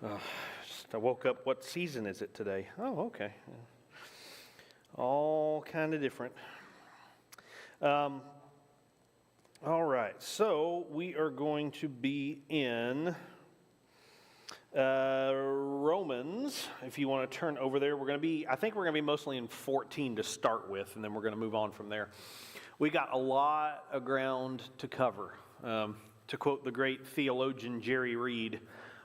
I woke up. What season is it today? Oh, okay. All kind of different. All right. So we are going to be in Romans. If you want to turn over there, I think we're going to be mostly in 14 to start with, and then we're going to move on from there. We got a lot of ground to cover. To quote the great theologian Jerry Reed,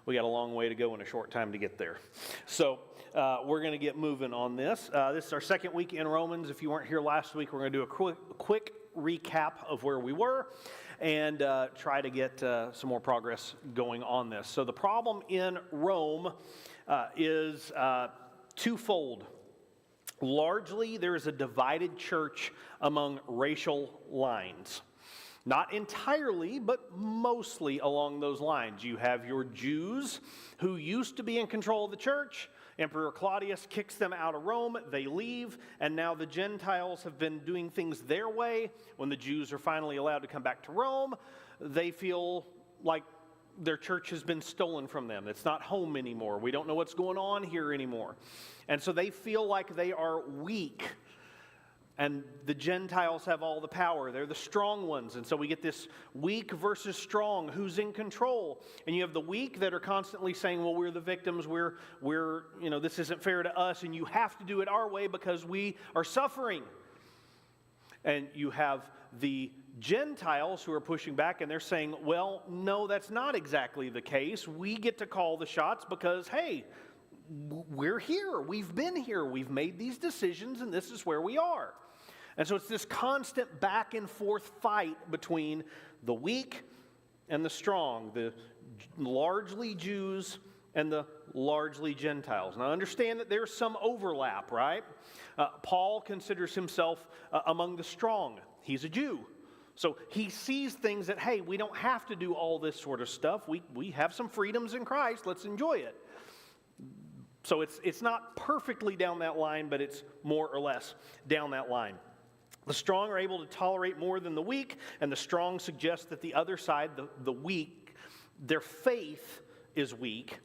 we got a long way to go in a short time to get there. So we're going to get moving on this. This is our second week in Romans. If you weren't here last week, we're going to do a quick recap of where we were and try to get some more progress going on this. So the problem in Rome is twofold. Largely, there is a divided church among racial lines. Not entirely, but mostly along those lines. You have your Jews who used to be in control of the church. Emperor Claudius kicks them out of Rome. They leave, and now the Gentiles have been doing things their way. When the Jews are finally allowed to come back to Rome, they feel like their church has been stolen from them. It's not home anymore. We don't know what's going on here anymore. And so they feel like they are weak. And the Gentiles have all the power. They're the strong ones. And so we get this weak versus strong. Who's in control? And you have the weak that are constantly saying, well, we're the victims. We're this isn't fair to us. And you have to do it our way because we are suffering. And you have the Gentiles who are pushing back and they're saying, well, no, that's not exactly the case. We get to call the shots because, hey, we're here. We've been here. We've made these decisions and this is where we are. And so it's this constant back and forth fight between the weak and the strong, the largely Jews and the largely Gentiles. Now understand that there's some overlap, right? Paul considers himself among the strong. He's a Jew. So he sees things that, hey, we don't have to do all this sort of stuff. We have some freedoms in Christ. Let's enjoy it. So it's not perfectly down that line, but it's more or less down that line. The strong are able to tolerate more than the weak, and the strong suggest that the other side, the weak, their faith is weak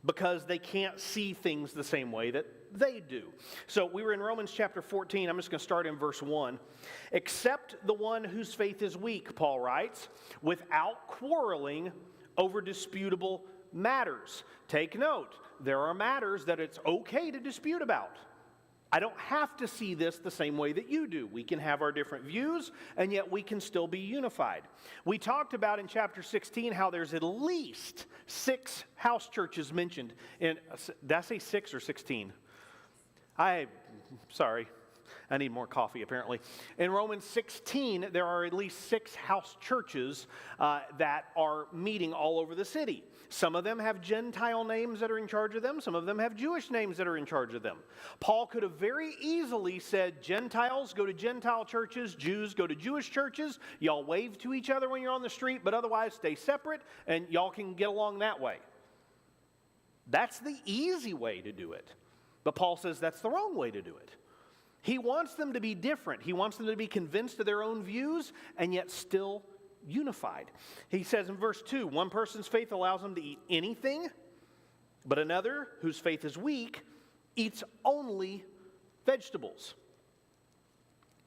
because they can't see things the same way that they do. So we were in Romans chapter 14. I'm just going to start in verse 1. Except the one whose faith is weak, Paul writes, without quarreling over disputable matters. Take note, there are matters that it's okay to dispute about. I don't have to see this the same way that you do. We can have our different views, and yet we can still be unified. We talked about in chapter 16 how there's at least 6 house churches mentioned. Did I say 6 or 16? Sorry. I need more coffee, apparently. In Romans 16, there are at least 6 house churches that are meeting all over the city. Some of them have Gentile names that are in charge of them. Some of them have Jewish names that are in charge of them. Paul could have very easily said, Gentiles go to Gentile churches, Jews go to Jewish churches. Y'all wave to each other when you're on the street, but otherwise stay separate, and y'all can get along that way. That's the easy way to do it. But Paul says that's the wrong way to do it. He wants them to be different. He wants them to be convinced of their own views and yet still unified. He says in verse 2, one person's faith allows him to eat anything, but another, whose faith is weak, eats only vegetables.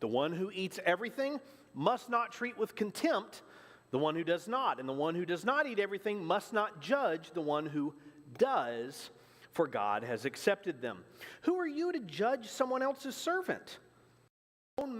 The one who eats everything must not treat with contempt the one who does not. And the one who does not eat everything must not judge the one who does, for God has accepted them. Who are you to judge someone else's servant? Own